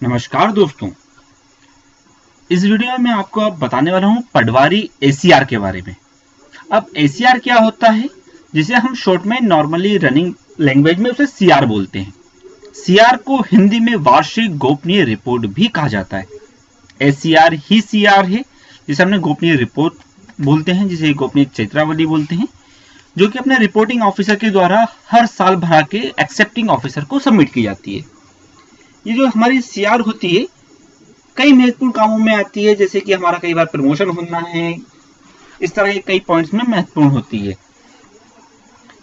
नमस्कार दोस्तों, इस वीडियो में मैं आपको अब बताने वाला हूं पटवारी एसीआर के बारे में। अब एसीआर क्या होता है, जिसे हम शॉर्ट में नॉर्मली रनिंग लैंग्वेज में उसे सीआर बोलते हैं। सीआर को हिंदी में वार्षिक गोपनीय रिपोर्ट भी कहा जाता है। एसीआर ही सीआर है, जिसे हमने गोपनीय रिपोर्ट बोलते हैं, जिसे गोपनीय चरित्रावली बोलते हैं, जो कि अपने रिपोर्टिंग ऑफिसर के द्वारा हर साल भरा के एक्सेप्टिंग ऑफिसर को सबमिट की जाती है। ये जो हमारी सीआर होती है कई महत्वपूर्ण कामों में आती है, जैसे कि हमारा कई बार प्रमोशन होना है, इस तरह के कई पॉइंट्स में महत्वपूर्ण होती है।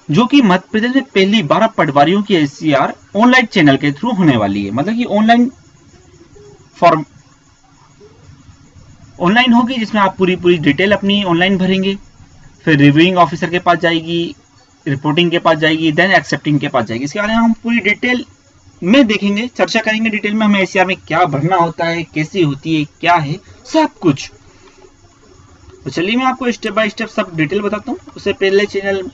जो कि मध्य प्रदेश में पहली बार पटवारियों की एसीआर ऑनलाइन चैनल के थ्रू होने वाली है। मतलब कि ऑनलाइन होगी, जिसमें आप पूरी डिटेल अपनी ऑनलाइन भरेंगे, फिर रिव्यूइंग ऑफिसर के पास जाएगी, रिपोर्टिंग के पास जाएगी, देन एक्सेप्टिंग के पास जाएगी। इसके बारे में हम पूरी डिटेल में देखेंगे, चर्चा करेंगे डिटेल में हमें एसीआर में क्या भरना होता है, कैसी होती है, क्या है, सब कुछ। तो चलिए मैं आपको स्टेप बाय स्टेप सब डिटेल बताता हूँ। उससे पहले channel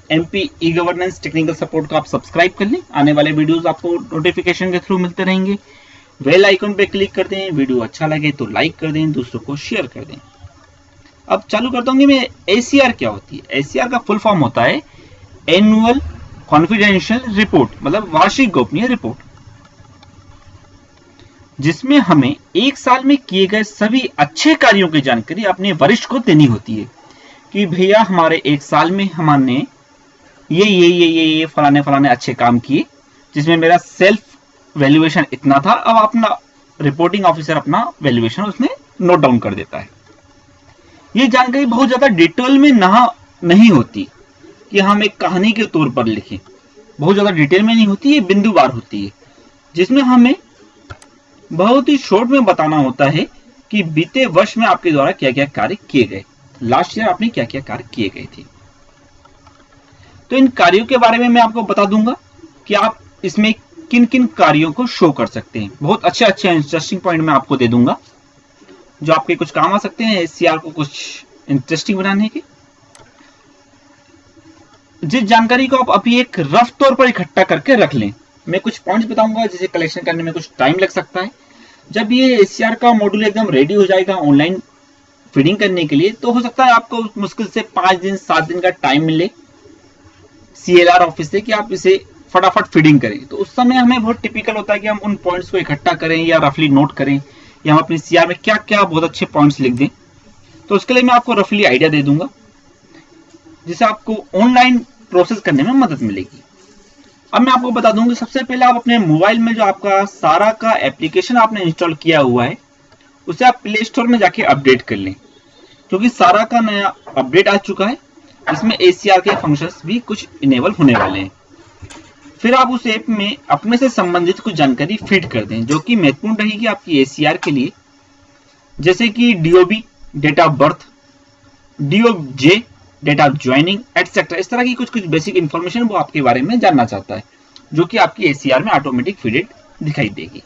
MP e governance technical support को आप सब्सक्राइब कर लें। आने वाले वीडियोस आपको नोटिफिकेशन के थ्रू मिलते रहेंगे। बेल आइकन पे क्लिक कर दें। वीडियो अच्छा लगे तो लाइक कर दें, दूसरों को शेयर कर दें। अब चालू करता हूँ कि मैं एसीआर क्या होती है। एसीआर का फुल फॉर्म होता है एनुअल कॉन्फिडेंशियल रिपोर्ट, मतलब वार्षिक गोपनीय रिपोर्ट, जिसमें हमें एक साल में किए गए सभी अच्छे कार्यों की जानकारी अपने वरिष्ठ को देनी होती है कि भैया हमारे एक साल में हमने ये फलाने अच्छे काम किए, जिसमें मेरा सेल्फ वैल्यूएशन इतना था। अब अपना रिपोर्टिंग ऑफिसर अपना वैल्यूएशन उसमें नोट डाउन कर देता है। ये जानकारी बहुत ज्यादा डिटेल में नहीं होती कि हम एक कहानी के तौर पर लिखें, बहुत ज्यादा डिटेल में नहीं होती, ये बिंदुवार होती है, जिसमें हमें बहुत ही शॉर्ट में बताना होता है कि बीते वर्ष में आपके द्वारा क्या क्या कार्य किए गए, लास्ट ईयर आपने क्या क्या कार्य किए गए थे। तो इन कार्यों के बारे में मैं आपको बता दूंगा कि आप इसमें किन किन कार्यों को शो कर सकते हैं। बहुत अच्छे इंटरेस्टिंग पॉइंट मैं आपको दे दूंगा जो आपके कुछ काम आ सकते हैं एसीआर को कुछ इंटरेस्टिंग बनाने के। जिस जानकारी को आप अभी एक रफ तौर पर इकट्ठा करके रख लें। मैं कुछ पॉइंट्स बताऊंगा जिसे कलेक्शन करने में कुछ टाइम लग सकता है। जब ये एसीआर का मॉड्यूल एकदम रेडी हो जाएगा ऑनलाइन फीडिंग करने के लिए, तो हो सकता है आपको मुश्किल से 5 दिन 7 दिन का टाइम मिले सीएलआर ऑफिस से कि आप इसे फटाफट फीडिंग करें। तो उस समय हमें बहुत टिपिकल होता है कि हम उन पॉइंट्स को इकट्ठा करें या रफली नोट करें, या हम अपनी सीआर में क्या क्या बहुत अच्छे पॉइंट्स लिख दें। तो उसके लिए मैं आपको रफली आइडिया दे दूंगा, जिससे आपको ऑनलाइन प्रोसेस करने में मदद मिलेगी। अब मैं आपको बता दूंगा, सबसे पहले आप अपने मोबाइल में जो आपका सारा का एप्लीकेशन आपने इंस्टॉल किया हुआ है, उसे आप प्ले स्टोर में जाके अपडेट कर लें, क्योंकि सारा का नया अपडेट आ चुका है। इसमें एसीआर के फंक्शंस भी कुछ इनेबल होने वाले हैं। फिर आप उस ऐप में अपने से संबंधित कुछ जानकारी फीड कर दें, जो कि महत्वपूर्ण रहेगी आपकी एसीआर के लिए, जैसे कि DOB, date of birth, DOJ, date of joining etcetera. इस तरह की कुछ बेसिक इंफॉर्मेशन वो आपके बारे में जानना चाहता है, जो कि आपकी एसीआर में ऑटोमेटिक फीडेड दिखाई देगी।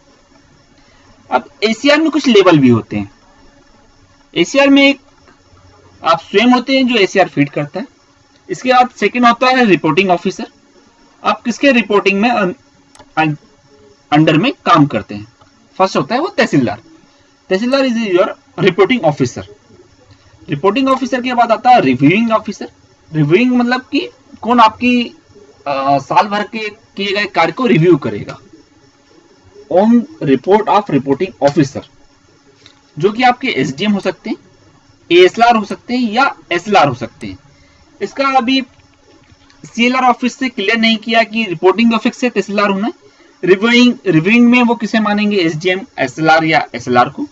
अब एसीआर में कुछ लेवल भी होते हैं। एसीआर में एक आप स्वयं होते हैं जो एसीआर फीड करता है। इसके बाद सेकंड होता है रिपोर्टिंग ऑफिसर। आप किसके रिपोर्टिंग में अंडर में काम करते हैं। फर्स्ट होता है वो tehsildar. Tehsildar is your reporting officer. Reporting officer के बाद आता है रिव्यूइंग ऑफिसर। रिव्यूइंग मतलब कि कौन आपकी साल भर के किए गए कार्य को रिव्यू करेगा, on report of reporting officer, जो कि आपके एसडीएम हो सकते हैं, एएसएलआर हो सकते हैं या एसएलआर हो सकते हैं। इसका अभी सीएलआर ऑफिस से क्लियर नहीं किया कि रिपोर्टिंग ऑफिस से तहसीलदार होना है। रिव्यूइंग में वो किसे मानेंगे, एसडीएम, एसएलआर या एसएलआर को।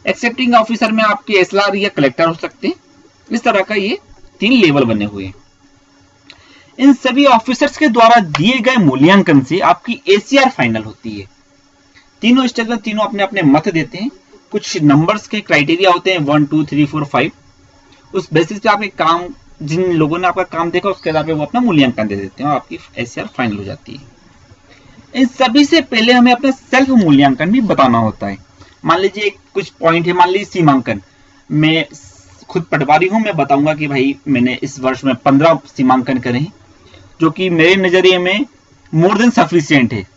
एक्सेप्टिंग ऑफिसर में आपके एसएलआर या कलेक्टर हो सकते हैं। इस तरह का ये 3 लेवल बने हुए हैं। इन सभी ऑफिसर्स के द्वारा दिए गए मूल्यांकन से आपकी एसीआर फाइनल होती है। तीनों स्टेज में तीनों अपने अपने मत देते हैं। कुछ नंबर्स के क्राइटेरिया होते हैं 1 2 3 4 5। उस बेसिस पे आपके काम, जिन लोगों ने आपका काम देखा उसके आधार पे वो अपना मूल्यांकन दे देते हैं और आपकी एसीआर फाइनल हो जाती है। इन सभी से पहले हमें अपना सेल्फ मूल्यांकन भी बताना होता है। मान लीजिए कुछ पॉइंट है, मान लीजिए सीमांकन। मैं खुद पटवारी हूं, मैं बताऊंगा कि भाई मैंने इस वर्ष में 15 सीमांकन करे हैं, जो कि मेरे नजरिए में मोर देन सफिशिएंट है।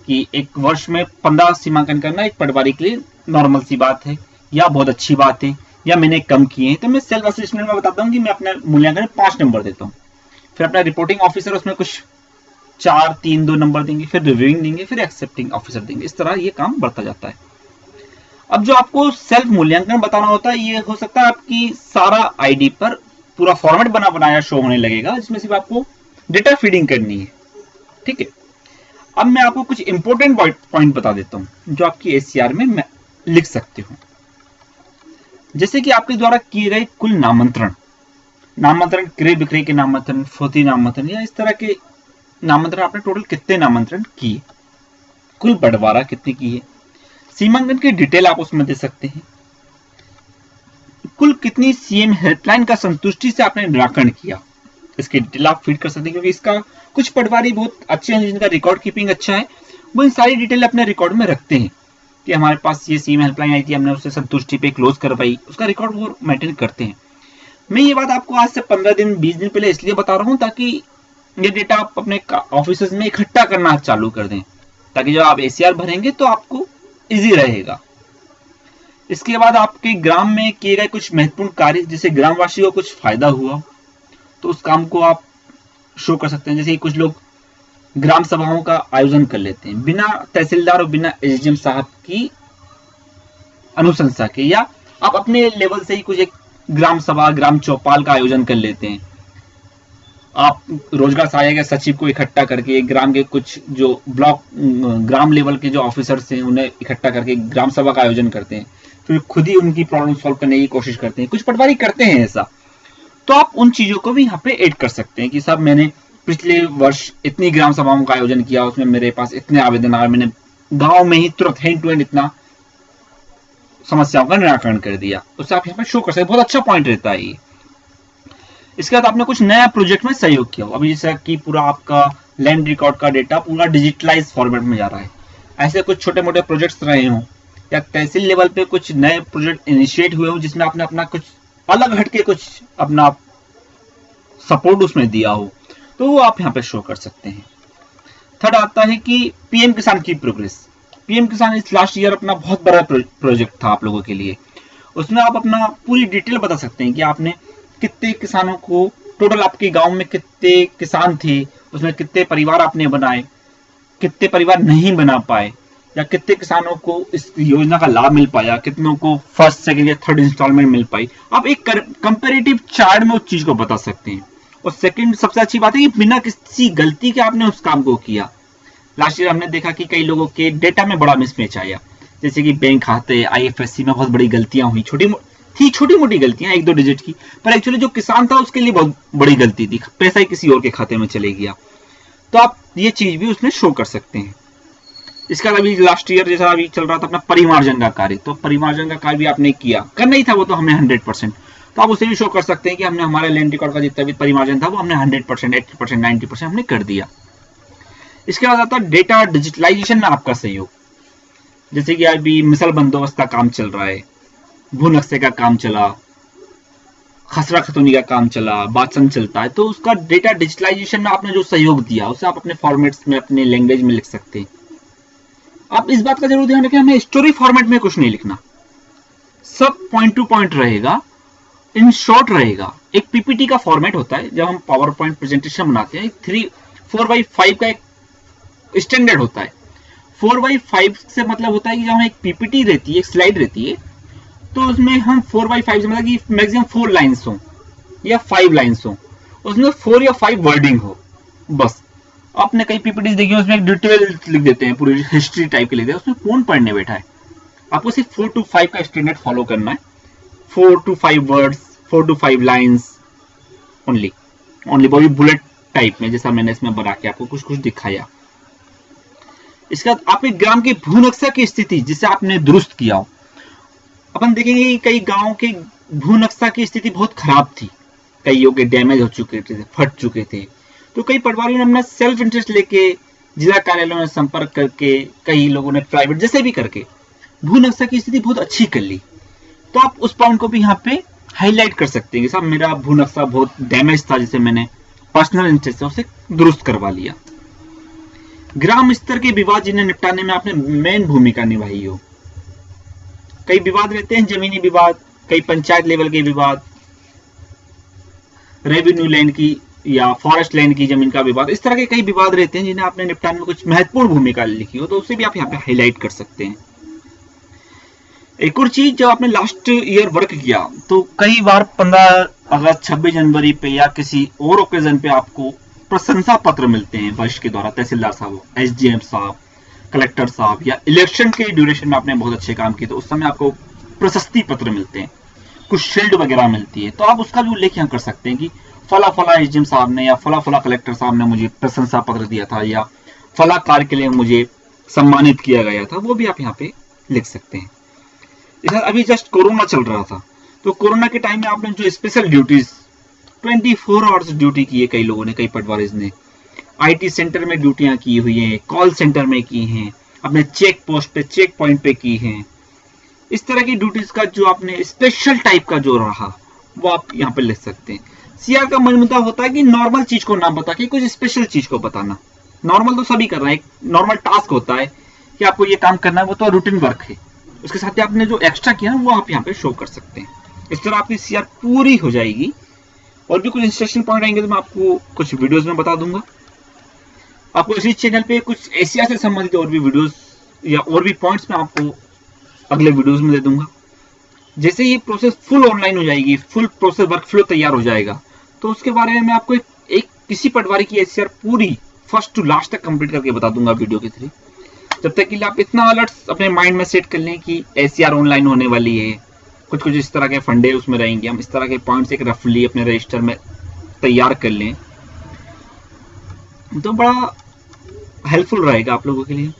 कि एक वर्ष में 15 सीमांकन करना एक पटवारी के लिए नॉर्मल सी बात है या बहुत अच्छी बात है या मैंने कम किए हैं, तो मैं सेल्फ असेसमेंट में बताता हूँ कि मैं अपने मूल्यांकन में 5 नंबर देता हूँ। फिर अपना रिपोर्टिंग ऑफिसर उसमें कुछ 4, 3, 2 नंबर देंगे, फिर रिव्यूइंग देंगे, फिर एक्सेप्टिंग ऑफिसर देंगे। इस तरह ये काम बढ़ता जाता है। अब जो आपको सेल्फ मूल्यांकन बताना होता है, ये हो सकता है आपकी सारा आईडी पर पूरा फॉर्मेट बनाया शो होने लगेगा, जिसमें सिर्फ आपको डेटा फीडिंग करनी है। ठीक है, अब मैं आपको कुछ इंपॉर्टेंट पॉइंट बता देता हूं जो आपकी एससीआर में लिख सकते हो। जैसे कि आपके द्वारा किए गए कुल नामांतरण, क्रय विक्रय के नामांतरण, फौती नामांतरण या इस तरह के नामांतरण, आपने टोटल कितने नामांतरण किए, कुल बंटवारा कितने किए, सीमांकन की डिटेल आप उसमें दे सकते हैं, कुल कितनी सीएम हेल्पलाइन का संतुष्टि से आपने निराकरण किया, इसकी डिटेल आप फीड कर सकते हैं। क्योंकि इसका कुछ पटवारी बहुत अच्छे हैं जिनका रिकॉर्ड कीपिंग अच्छा है, वो इन सारी डिटेल अपने रिकॉर्ड में रखते हैं कि हमारे पास ये सीएम हेल्पलाइन आई थी, हमने उससे संतुष्टि पे क्लोज करवाई, उसका रिकॉर्ड वो मेंटेन करते हैं। मैं ये बात आपको आज से 15 दिन 20 दिन पहले इसलिए बता रहा हूँ ताकि ये डेटा आप अपने ऑफिस में इकट्ठा करना चालू कर दें, ताकि जब आप एसीआर भरेंगे तो आपको इजी रहेगा। इसके बाद आपके ग्राम में किए गए कुछ महत्वपूर्ण कार्य, जिससे ग्रामवासियों को कुछ फायदा हुआ, तो उस काम को आप शो कर सकते हैं। जैसे कुछ लोग ग्राम सभाओं का आयोजन कर लेते हैं बिना तहसीलदार और बिना एसडीएम साहब की अनुशंसा के, या आप अपने लेवल से ही कुछ एक ग्राम सभा, ग्राम चौपाल का आयोजन कर लेते हैं। आप रोजगार सहायक या सचिव को इकट्ठा करके ग्राम के कुछ जो ब्लॉक ग्राम लेवल के जो ऑफिसर्स हैं उन्हें इकट्ठा करके ग्राम सभा का आयोजन करते हैं, फिर खुद ही उनकी प्रॉब्लम सॉल्व करने की कोशिश करते हैं। कुछ पटवारी करते हैं ऐसा, तो आप उन चीजों को भी यहाँ पे ऐड कर सकते हैं कि साहब मैंने पिछले वर्ष इतनी ग्राम सभाओं का आयोजन किया, उसमें मेरे पास इतने आवेदन आए, मैंने गांव में ही तुरंत हैंड टू हैंड इतना समस्याओं का निराकरण कर दिया, उससे आप यहाँ पे शो कर सकते हैं। बहुत अच्छा पॉइंट रहता है ये। इसके बाद आपने कुछ नया प्रोजेक्ट में सहयोग किया हो, अभी जैसा कि पूरा आपका लैंड रिकॉर्ड का डेटा पूरा डिजिटलाइज फॉर्मेट में जा रहा है, ऐसे कुछ छोटे मोटे प्रोजेक्ट्स रहे हो या तहसील लेवल पे कुछ नए प्रोजेक्ट इनिशिएट हुए हो जिसमें आपने अपना कुछ अलग हटके कुछ अपना सपोर्ट उसमें दिया हो, तो वो आप यहाँ पे शो कर सकते हैं। थर्ड आता है कि पीएम किसान की प्रोग्रेस। पीएम किसान इस लास्ट ईयर अपना बहुत बड़ा प्रोजेक्ट था आप लोगों के लिए, उसमें आप अपना पूरी डिटेल बता सकते हैं कि आपने कितने किसानों को, टोटल आपके गांव में कितने किसान थे, उसमें कितने परिवार आपने बनाए, कितने परिवार नहीं बना पाए, या कितने किसानों को इस योजना का लाभ मिल पाया, कितनों को फर्स्ट, सेकंड या थर्ड इंस्टॉलमेंट मिल पाई। आप एक कंपैरेटिव चार्ट में उस चीज को बता सकते हैं। और सेकंड सबसे अच्छी बात है कि बिना किसी गलती के आपने उस काम को किया। लास्ट ईयर हमने देखा कि कई लोगों के डेटा में बड़ा मिसमैच आया, जैसे कि बैंक खाते, आईएफएससी में बहुत बड़ी गलतियां हुई, छोटी मोटी गलतियां 1-2 डिजिट की, पर एक्चुअली जो किसान था उसके लिए बहुत बड़ी गलती थी, पैसा ही किसी और के खाते में चले गया। तो आप ये चीज भी उसमें शो कर सकते हैं। इसका अभी लास्ट ईयर जैसा अभी चल रहा था अपना परिमार्जन का कार्य, तो परिमार्जन का कार्य भी आपने किया, करना ही था वो तो हमें 100%, तो आप उसे भी शो कर सकते हैं कि हमने हमारे लैंड रिकॉर्ड का जितना भी परिमार्जन था वो हमने 100%, 80%, 90% हमने कर दिया। इसके बाद आता है डेटा डिजिटलाइजेशन में आपका सहयोग, जैसे कि अभी मिसल बंदोबस्त का काम चल रहा है, भू नक्शे का काम चला, खसरा खतौनी का काम चला, बाचन चलता है, तो उसका डेटा डिजिटलाइजेशन में आपने जो सहयोग दिया उसे आप अपने फॉर्मेट्स में, अपने लैंग्वेज में लिख सकते हैं। आप इस बात का जरूर ध्यान रखें, हमें स्टोरी फॉर्मेट में कुछ नहीं लिखना, सब पॉइंट टू पॉइंट रहेगा, इन शॉर्ट रहेगा। एक पीपीटी का फॉर्मेट होता है, जब हम पावर पॉइंट प्रेजेंटेशन बनाते हैं, 4x5 का एक स्टैंडर्ड होता है। 4x5 से मतलब होता है कि जब हम एक पीपीटी रहती है, एक स्लाइड रहती है, तो उसमें हम 4x5 से मतलब कि मैक्सिमम 4 लाइन्स हो या 5 लाइन्स हो, उसमें 4 या 5 वर्डिंग हो बस। आपने कई पीपीटी देखी उसमें एक डिटेल लिख देते हैं, पूरी हिस्ट्री टाइप के लिख देते हैं, उसमें कौन पढ़ने बैठा है। आपको सिर्फ 4 to 5 का स्टैंडर्ड फॉलो करना है, 4 to 5 words, 4 to 5 lines only वो भी बुलेट टाइप में, जैसा मैंने इसमें बना के आपको कुछ कुछ दिखाया। इसके बाद आपके ग्राम के भू नक्शा की स्थिति जिसे आपने दुरुस्त किया हो, अपन देखेंगे कि कई गांवों के भू नक्शा की स्थिति बहुत खराब थी, कईयों के डैमेज हो चुके थे, फट चुके थे, तो कई पटवारियों ने अपना सेल्फ इंटरेस्ट लेके जिला कार्यालयों में संपर्क करके, कई लोगों ने प्राइवेट जैसे भी करके भू नक्शा की स्थिति बहुत अच्छी कर ली। तो आप उस पॉइंट को भी यहाँ पे हाईलाइट कर सकते हैं कि साहब मेरा भू नक्शा बहुत डैमेज था, जिसे मैंने पर्सनल इंटरेस्ट से उसे दुरुस्त करवा लिया। ग्राम स्तर के विवाद जिन्हें निपटाने में आपने मेन भूमिका निभाई हो। कई विवाद रहते हैं, जमीनी विवाद, कई पंचायत लेवल के विवाद, रेवेन्यू लैंड की या फॉरेस्ट लैंड की जमीन का विवाद, इस तरह के कई विवाद रहते हैं जिन्हें आपने निपटाने में कुछ महत्वपूर्ण भूमिका लिखी हो, तो उसे भी आप यहाँ पे हाईलाइट कर सकते हैं। एक और चीज, जब आपने लास्ट ईयर वर्क किया तो कई बार 15 अगस्त, 26 जनवरी पे या किसी और ओकेजन पे आपको प्रशंसा पत्र मिलते हैं वरिष्ठ के द्वारा, तहसीलदार साहब, एसडीएम साहब, कलेक्टर साहब, या इलेक्शन के ड्यूरेशन में आपने बहुत अच्छे काम किए तो उस समय आपको प्रशस्ति पत्र मिलते हैं, कुछ शील्ड वगैरह मिलती है, तो आप उसका भी उल्लेख यहाँ कर सकते हैं कि फला फला एसडीएम साहब ने या फला फला कलेक्टर साहब ने मुझे प्रशंसा पत्र दिया था या फला कार्य के लिए मुझे सम्मानित किया गया था, वो भी आप यहाँ पे लिख सकते हैं। अभी जस्ट कोरोना चल रहा था, तो कोरोना के टाइम में आपने जो स्पेशल ड्यूटीज 24 आवर्स ड्यूटी की है, कई लोगों ने, कई पटवारीज ने आईटी सेंटर में ड्यूटियां की हुई हैं, कॉल सेंटर में की हैं, अपने चेक पोस्ट पे, चेक पॉइंट पे की हैं। इस तरह की ड्यूटीज का जो आपने स्पेशल टाइप का जो रहा वो आप यहाँ पे लिख सकते हैं। सीआर का मन मुद्दा होता है कि नॉर्मल चीज को ना बता के कुछ स्पेशल चीज को बताना। नॉर्मल तो सभी कर रहे हैं, एक नॉर्मल टास्क होता है कि आपको ये काम करना है, वो तो रूटीन वर्क है, उसके साथ आपने जो एक्स्ट्रा किया वो आप यहाँ पे शो कर सकते हैं। इस तरह आपकी सीआर पूरी हो जाएगी। और भी कुछ इंस्ट्रक्शन पॉइंट आएंगे तो मैं आपको कुछ वीडियोस में बता दूंगा। आपको इसी चैनल पे कुछ एशिया से संबंधित और भी वीडियोस या और भी पॉइंट्स मैं आपको अगले वीडियोस में दे दूंगा। जैसे ये प्रोसेस फुल ऑनलाइन हो जाएगी, फुल प्रोसेस वर्क फ्लो तैयार हो जाएगा, तो उसके बारे में मैं आपको एक किसी पटवारी की एसीआर पूरी फर्स्ट टू लास्ट तक कंप्लीट करके बता दूंगा वीडियो के थ्रू। जब तक कि आप इतना अलर्ट अपने माइंड में सेट कर लें कि एसीआर ऑनलाइन होने वाली है, कुछ कुछ इस तरह के फंडे उसमें रहेंगे, हम इस तरह के पॉइंट्स एक रफली अपने रजिस्टर में तैयार कर लें तो बड़ा हेल्पफुल रहेगा आप लोगों के लिए।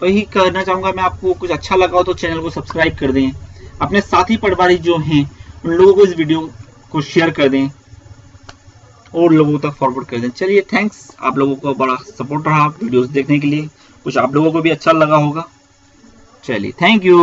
वही कहना चाहूंगा मैं, आपको कुछ अच्छा लगा हो तो चैनल को सब्सक्राइब कर दें, अपने साथी पटवारी जो हैं उन लोगों को इस वीडियो को शेयर कर दें और लोगों तक फॉरवर्ड कर दें। चलिए, थैंक्स, आप लोगों को बड़ा सपोर्ट रहा वीडियोस देखने के लिए, कुछ आप लोगों को भी अच्छा लगा होगा। चलिए, थैंक यू।